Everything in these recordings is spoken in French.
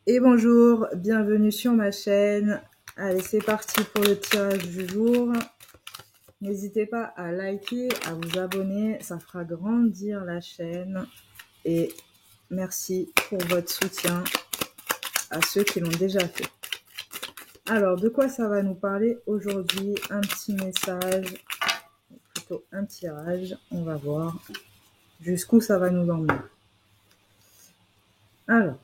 Et bonjour, bienvenue sur ma chaîne. Allez, c'est parti pour le tirage du jour. N'hésitez pas à liker, à vous abonner, ça fera grandir la chaîne. Et merci pour votre soutien à ceux qui l'ont déjà fait. Alors, de quoi ça va nous parler aujourd'hui? Un petit message, plutôt un tirage. On va voir jusqu'où ça va nous emmener. Alors,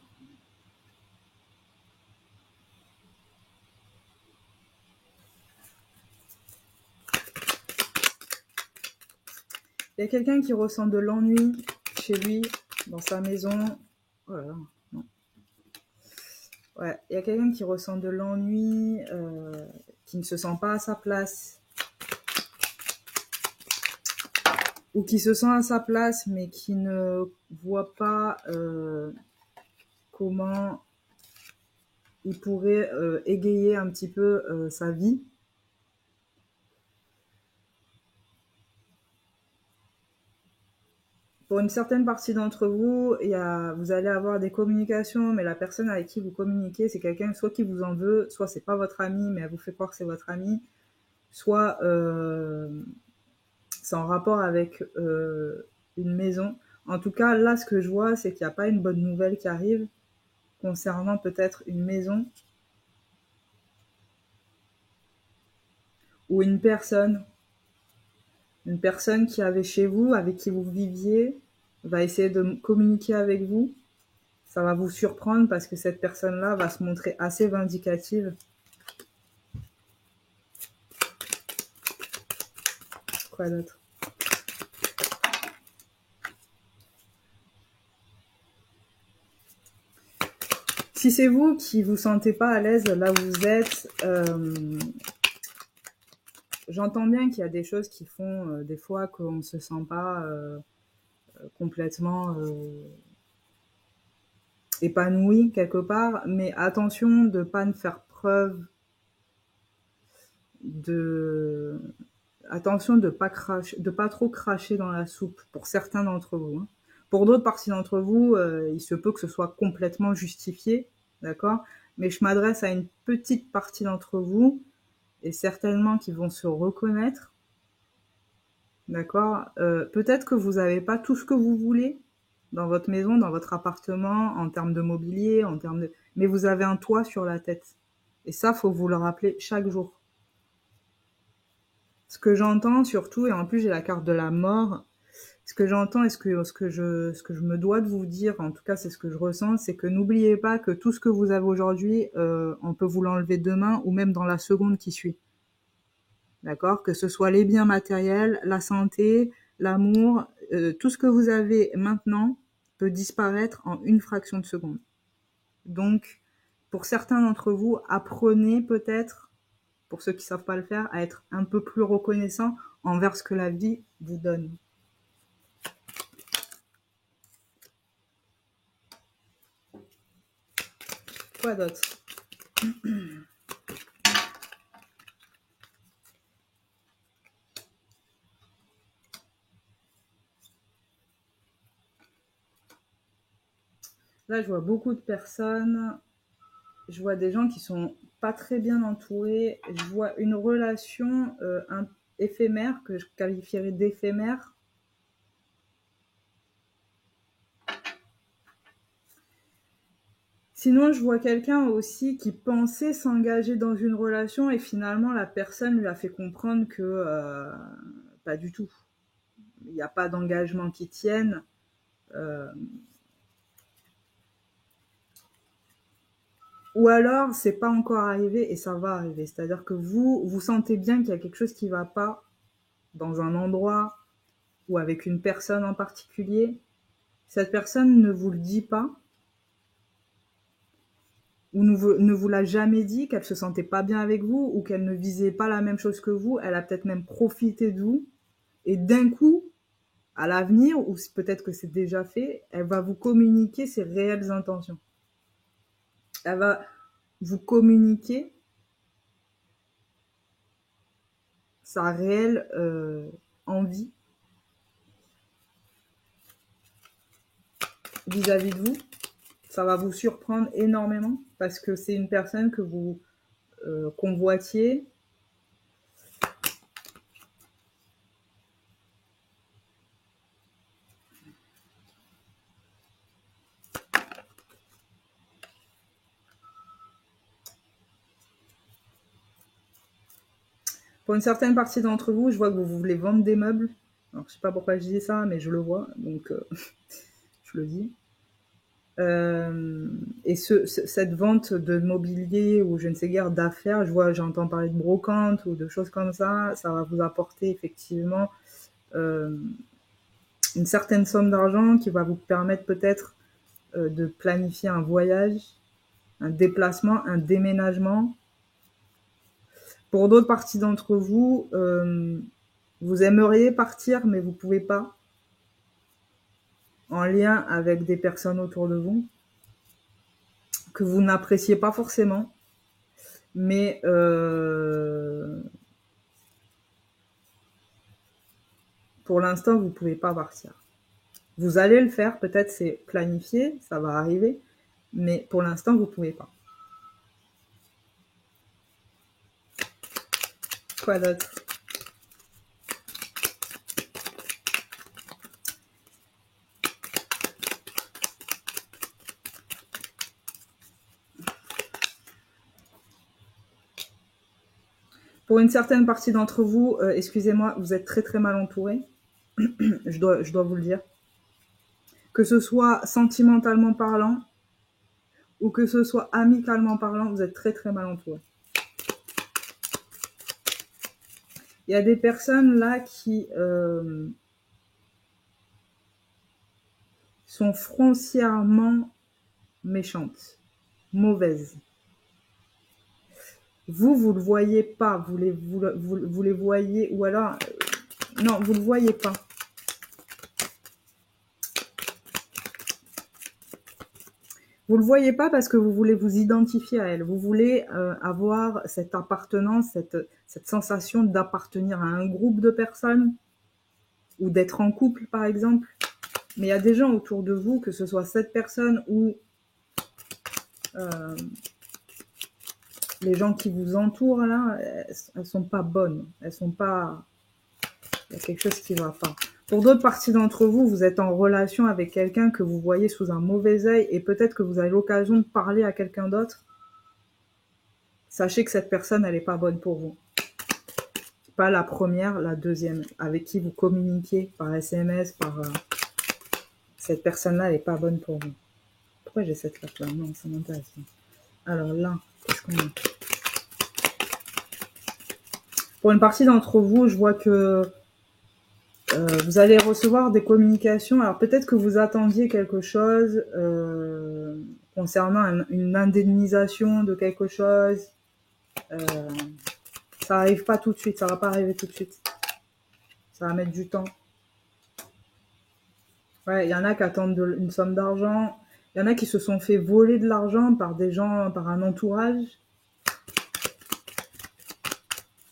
il y a quelqu'un qui ressent de l'ennui chez lui, dans sa maison. Oh là là, non. Ouais, il y a quelqu'un qui ressent de l'ennui, qui ne se sent pas à sa place, ou qui se sent à sa place, mais qui ne voit pas comment il pourrait égayer un petit peu sa vie. Pour une certaine partie d'entre vous, vous allez avoir des communications, mais la personne avec qui vous communiquez, c'est quelqu'un soit qui vous en veut, soit c'est pas votre ami, mais elle vous fait croire que c'est votre ami, soit c'est en rapport avec une maison. En tout cas, là, ce que je vois, c'est qu'il n'y a pas une bonne nouvelle qui arrive concernant peut-être une maison ou une personne qui avait chez vous, avec qui vous viviez, va essayer de communiquer avec vous. Ça va vous surprendre parce que cette personne-là va se montrer assez vindicative. Quoi d'autre? Si c'est vous qui vous sentez pas à l'aise là où vous êtes, j'entends bien qu'il y a des choses qui font des fois qu'on ne se sent pas complètement épanoui quelque part, mais attention de pas ne faire preuve de... Attention de pas cracher, de pas trop cracher dans la soupe pour certains d'entre vous. Hein. Pour d'autres parties d'entre vous, il se peut que ce soit complètement justifié, d'accord? Mais je m'adresse à une petite partie d'entre vous, et certainement qui vont se reconnaître, d'accord? Peut-être que vous n'avez pas tout ce que vous voulez dans votre maison, dans votre appartement, en termes de mobilier, mais vous avez un toit sur la tête. Et ça, faut vous le rappeler chaque jour. Ce que j'entends surtout, et en plus j'ai la carte de la mort, ce que j'entends et ce que je me dois de vous dire, en tout cas c'est ce que je ressens, c'est que n'oubliez pas que tout ce que vous avez aujourd'hui, on peut vous l'enlever demain ou même dans la seconde qui suit. D'accord? Que ce soit les biens matériels, la santé, l'amour, tout ce que vous avez maintenant peut disparaître en une fraction de seconde. Donc, pour certains d'entre vous, apprenez peut-être, pour ceux qui savent pas le faire, à être un peu plus reconnaissant envers ce que la vie vous donne. Quoi d'autre? Là, je vois beaucoup de personnes, je vois des gens qui sont pas très bien entourés, je vois une relation éphémère, que je qualifierais d'éphémère. Sinon, je vois quelqu'un aussi qui pensait s'engager dans une relation et finalement la personne lui a fait comprendre que pas du tout. Il n'y a pas d'engagement qui tienne. Ou alors, c'est pas encore arrivé et ça va arriver. C'est-à-dire que vous sentez bien qu'il y a quelque chose qui va pas dans un endroit ou avec une personne en particulier. Cette personne ne vous le dit pas ou ne vous l'a jamais dit, qu'elle se sentait pas bien avec vous ou qu'elle ne visait pas la même chose que vous. Elle a peut-être même profité de vous. Et d'un coup, à l'avenir, ou peut-être que c'est déjà fait, elle va vous communiquer ses réelles intentions. Elle va vous communiquer sa réelle envie vis-à-vis de vous. ça va vous surprendre énormément parce que c'est une personne que vous convoitiez. Pour une certaine partie d'entre vous, je vois que vous voulez vendre des meubles. Alors, je sais pas pourquoi je dis ça, mais je le vois, donc je le dis. Et cette vente de mobilier ou je ne sais guère d'affaires, j'entends parler de brocante ou de choses comme ça va vous apporter effectivement une certaine somme d'argent qui va vous permettre peut-être de planifier un voyage, un déplacement, un déménagement. Pour d'autres parties d'entre vous, vous aimeriez partir, mais vous pouvez pas, en lien avec des personnes autour de vous que vous n'appréciez pas forcément, mais pour l'instant, vous pouvez pas partir. Vous allez le faire, peut-être c'est planifié, ça va arriver, mais pour l'instant, vous pouvez pas. Quoi d'autre? Pour une certaine partie d'entre vous, excusez-moi, vous êtes très très mal entouré. je dois vous le dire. Que ce soit sentimentalement parlant ou que ce soit amicalement parlant, vous êtes très très mal entouré. Il y a des personnes là qui sont foncièrement méchantes, mauvaises. Vous le voyez pas, vous les voyez, ou alors, non, vous le voyez pas. Vous le voyez pas parce que vous voulez vous identifier à elle. Vous voulez avoir cette appartenance, cette sensation d'appartenir à un groupe de personnes ou d'être en couple, par exemple. Mais il y a des gens autour de vous, que ce soit cette personne ou les gens qui vous entourent, là, elles sont pas bonnes. Elles sont pas... Il y a quelque chose qui va pas. Pour d'autres parties d'entre vous, vous êtes en relation avec quelqu'un que vous voyez sous un mauvais œil et peut-être que vous avez l'occasion de parler à quelqu'un d'autre. Sachez que cette personne, elle est pas bonne pour vous. Pas la première, la deuxième, avec qui vous communiquez par SMS, par... Cette personne-là, elle est pas bonne pour vous. Pourquoi j'ai cette carte-là? Non, ça m'intéresse. Alors là, qu'est-ce qu'on a? Pour une partie d'entre vous, je vois que vous allez recevoir des communications. Alors peut-être que vous attendiez quelque chose concernant une indemnisation de quelque chose. Ça arrive pas tout de suite, ça va pas arriver tout de suite. Ça va mettre du temps. Ouais, il y en a qui attendent une somme d'argent. Il y en a qui se sont fait voler de l'argent par des gens, par un entourage.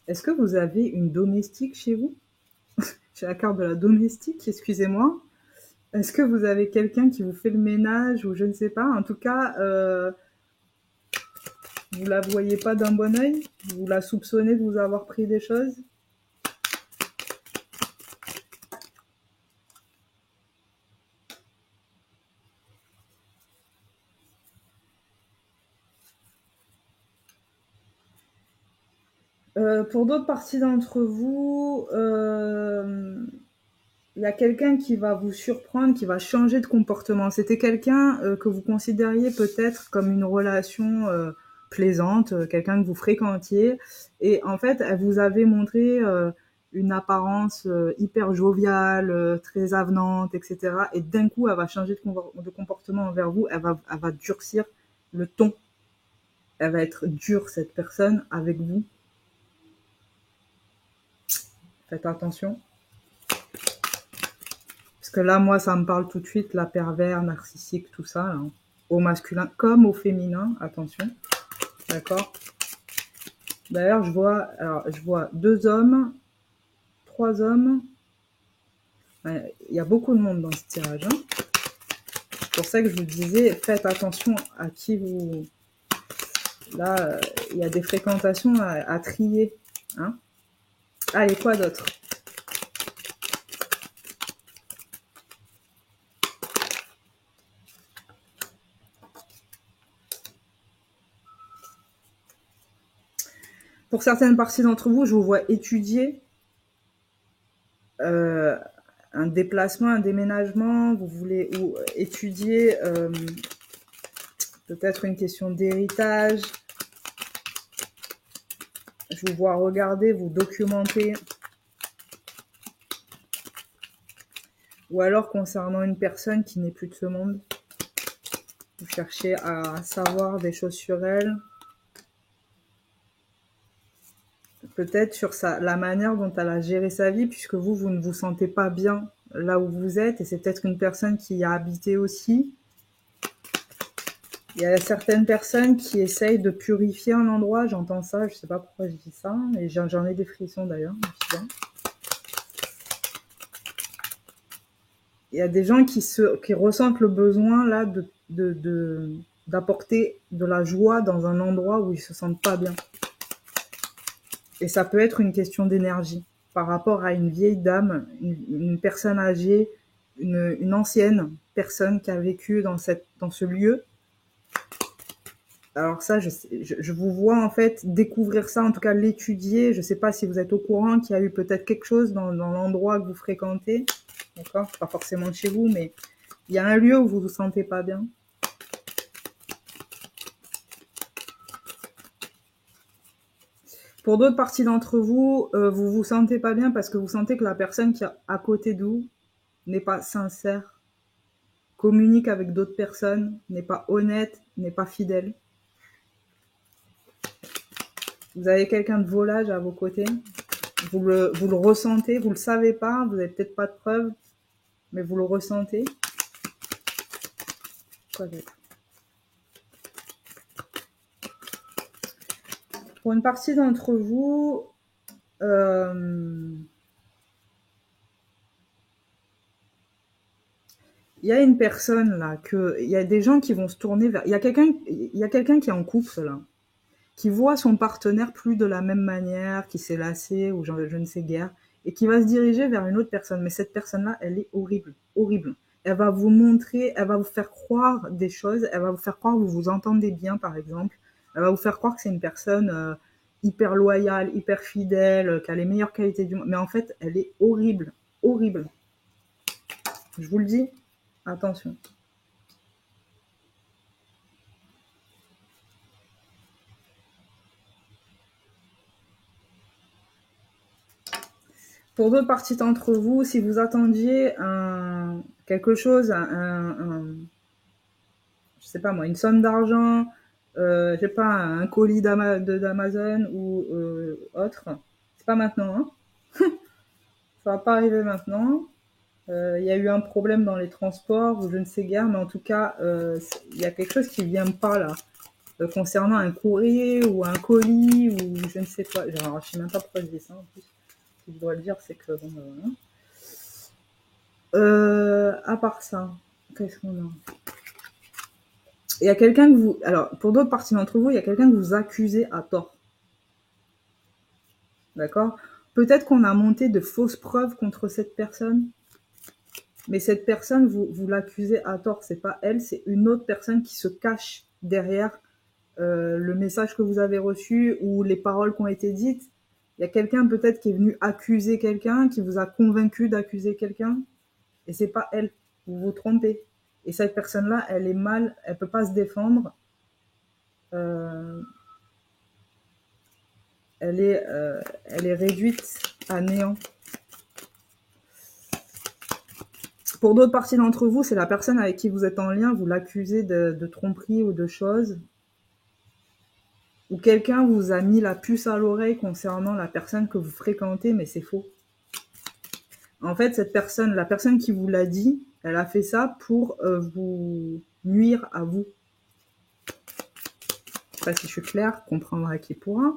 Est-ce que vous avez une domestique chez vous? J'ai la carte de la domestique, excusez-moi. Est-ce que vous avez quelqu'un qui vous fait le ménage ou je ne sais pas? En tout cas, vous la voyez pas d'un bon œil? Vous la soupçonnez de vous avoir pris des choses? Pour d'autres parties d'entre vous, il y a quelqu'un qui va vous surprendre, qui va changer de comportement. C'était quelqu'un que vous considériez peut-être comme une relation plaisante, quelqu'un que vous fréquentiez. Et en fait, elle vous avait montré une apparence hyper joviale, très avenante, etc. Et d'un coup, elle va changer de comportement envers vous. Elle va durcir le ton. Elle va être dure, cette personne, avec vous. Faites attention. Parce que là, moi, ça me parle tout de suite, la pervers, narcissique, tout ça, là, au masculin comme au féminin, attention, d'accord. D'ailleurs, je vois 2 hommes, 3 hommes. Il y a beaucoup de monde dans ce tirage. Hein. pour ça que je vous disais, faites attention à qui vous... Là, il y a des fréquentations à trier. Hein. Allez, quoi d'autre? Pour certaines parties d'entre vous, je vous vois étudier un déplacement, un déménagement, vous voulez ou étudier peut-être une question d'héritage. Je vous vois regarder, vous documenter. Ou alors concernant une personne qui n'est plus de ce monde. Vous cherchez à savoir des choses sur elle. Peut-être sur la manière dont elle a géré sa vie, puisque vous ne vous sentez pas bien là où vous êtes. Et c'est peut-être une personne qui y a habité aussi. Il y a certaines personnes qui essayent de purifier un endroit. J'entends ça, je sais pas pourquoi je dis ça. Et j'en ai des frissons d'ailleurs. Il y a des gens qui ressentent le besoin là d'apporter de la joie dans un endroit où ils se sentent pas bien. Et ça peut être une question d'énergie par rapport à une vieille dame, une personne âgée, une ancienne personne qui a vécu dans ce lieu. Alors ça, je vous vois en fait découvrir ça, en tout cas l'étudier. Je sais pas si vous êtes au courant qu'il y a eu peut-être quelque chose dans l'endroit que vous fréquentez. D'accord? Pas forcément chez vous, mais il y a un lieu où vous vous sentez pas bien. Pour d'autres parties d'entre vous, vous vous sentez pas bien parce que vous sentez que la personne qui est à côté de vous n'est pas sincère, communique avec d'autres personnes, n'est pas honnête, n'est pas fidèle. Vous avez quelqu'un de volage à vos côtés. Vous le ressentez, vous le savez pas, vous n'avez peut-être pas de preuves, mais vous le ressentez. Quoi d'autre? Pour une partie d'entre vous, il y a une personne là, il y a des gens qui vont se tourner vers... Il y a quelqu'un qui est en couple là, qui voit son partenaire plus de la même manière, qui s'est lassé ou je ne sais guère, et qui va se diriger vers une autre personne. Mais cette personne-là, elle est horrible, horrible. Elle va vous montrer, elle va vous faire croire des choses, elle va vous faire croire que vous vous entendez bien, par exemple. Elle va vous faire croire que c'est une personne hyper loyale, hyper fidèle, qui a les meilleures qualités du monde. Mais en fait, elle est horrible, horrible. Je vous le dis, attention. Pour d'autres parties d'entre vous, si vous attendiez quelque chose, je sais pas moi, une somme d'argent, je sais pas, un colis d'Amazon ou autre, c'est pas maintenant, hein. Ça va pas arriver maintenant. Il y a eu un problème dans les transports ou je ne sais guère, mais en tout cas, il y a quelque chose qui vient pas là, concernant un courrier ou un colis ou je ne sais quoi. Genre, je sais même pas pourquoi je dis ça en plus. Ce que je dois le dire, c'est que bon, à part ça, qu'est-ce qu'on a? Il y a quelqu'un que vous... Alors, pour d'autres parties d'entre vous, il y a quelqu'un que vous accusez à tort. D'accord? Peut-être qu'on a monté de fausses preuves contre cette personne, mais cette personne, vous l'accusez à tort. C'est pas elle, c'est une autre personne qui se cache derrière le message que vous avez reçu ou les paroles qui ont été dites. Il y a quelqu'un peut-être qui est venu accuser quelqu'un, qui vous a convaincu d'accuser quelqu'un, et c'est pas elle. Vous vous trompez. Et cette personne-là, elle est mal, elle peut pas se défendre. Elle est réduite à néant. Pour d'autres parties d'entre vous, c'est la personne avec qui vous êtes en lien, vous l'accusez de tromperie ou de choses. Ou quelqu'un vous a mis la puce à l'oreille concernant la personne que vous fréquentez, mais c'est faux. En fait, cette personne, la personne qui vous l'a dit, elle a fait ça pour vous nuire à vous. Je sais pas si je suis claire, comprendra qui pourra.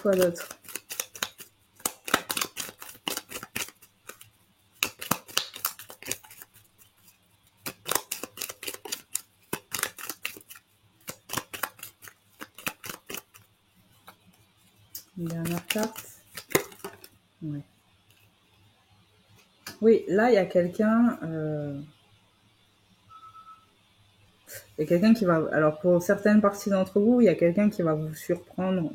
Quoi d'autre? Une dernière carte. Ouais. Oui, là, il y a quelqu'un... il y a quelqu'un qui va... Alors, pour certaines parties d'entre vous, il y a quelqu'un qui va vous surprendre.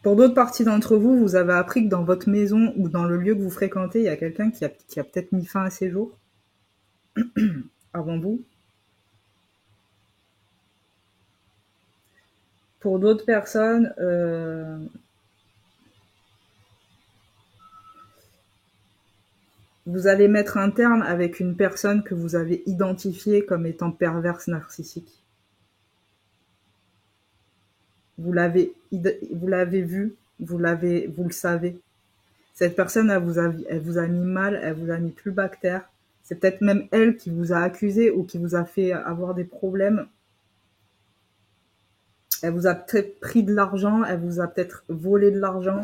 Pour d'autres parties d'entre vous, vous avez appris que dans votre maison ou dans le lieu que vous fréquentez, il y a quelqu'un qui a peut-être mis fin à ses jours avant vous. Pour d'autres personnes, vous allez mettre un terme avec une personne que vous avez identifiée comme étant perverse narcissique. Vous l'avez vu, vous le savez. Cette personne, elle vous a mis mal, elle vous a mis plus bas que terre. C'est peut-être même elle qui vous a accusé ou qui vous a fait avoir des problèmes. Elle vous a peut-être pris de l'argent, elle vous a peut-être volé de l'argent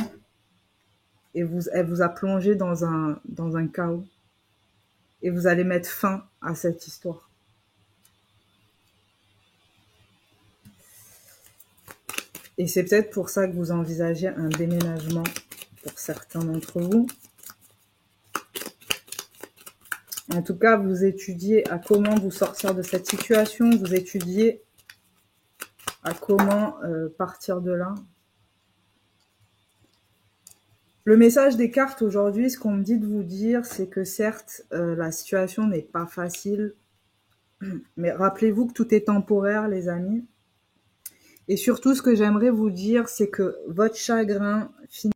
et elle vous a plongé dans un chaos. Et vous allez mettre fin à cette histoire. Et c'est peut-être pour ça que vous envisagez un déménagement pour certains d'entre vous. En tout cas, vous étudiez à comment vous sortir de cette situation, vous étudiez à comment partir de là. Le message des cartes aujourd'hui, ce qu'on me dit de vous dire, c'est que certes, la situation n'est pas facile, mais rappelez-vous que tout est temporaire, les amis. Et surtout, ce que j'aimerais vous dire, c'est que votre chagrin finit.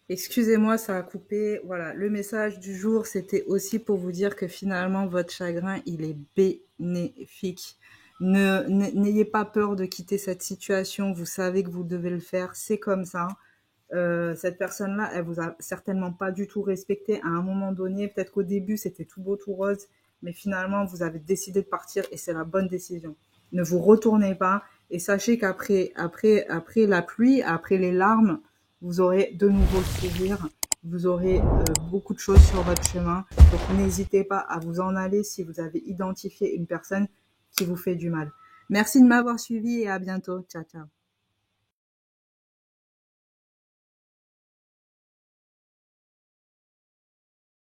Excusez-moi, ça a coupé. Voilà, le message du jour, c'était aussi pour vous dire que finalement, votre chagrin, il est bénéfique. N'ayez pas peur de quitter cette situation. Vous savez que vous devez le faire. C'est comme ça. Cette personne-là, elle vous a certainement pas du tout respecté à un moment donné. Peut-être qu'au début, c'était tout beau, tout rose. Mais finalement, vous avez décidé de partir et c'est la bonne décision. Ne vous retournez pas. Et sachez qu'après la pluie, après les larmes, vous aurez de nouveaux sourires, vous aurez beaucoup de choses sur votre chemin. Donc n'hésitez pas à vous en aller si vous avez identifié une personne qui vous fait du mal. Merci de m'avoir suivi et à bientôt. Ciao, ciao.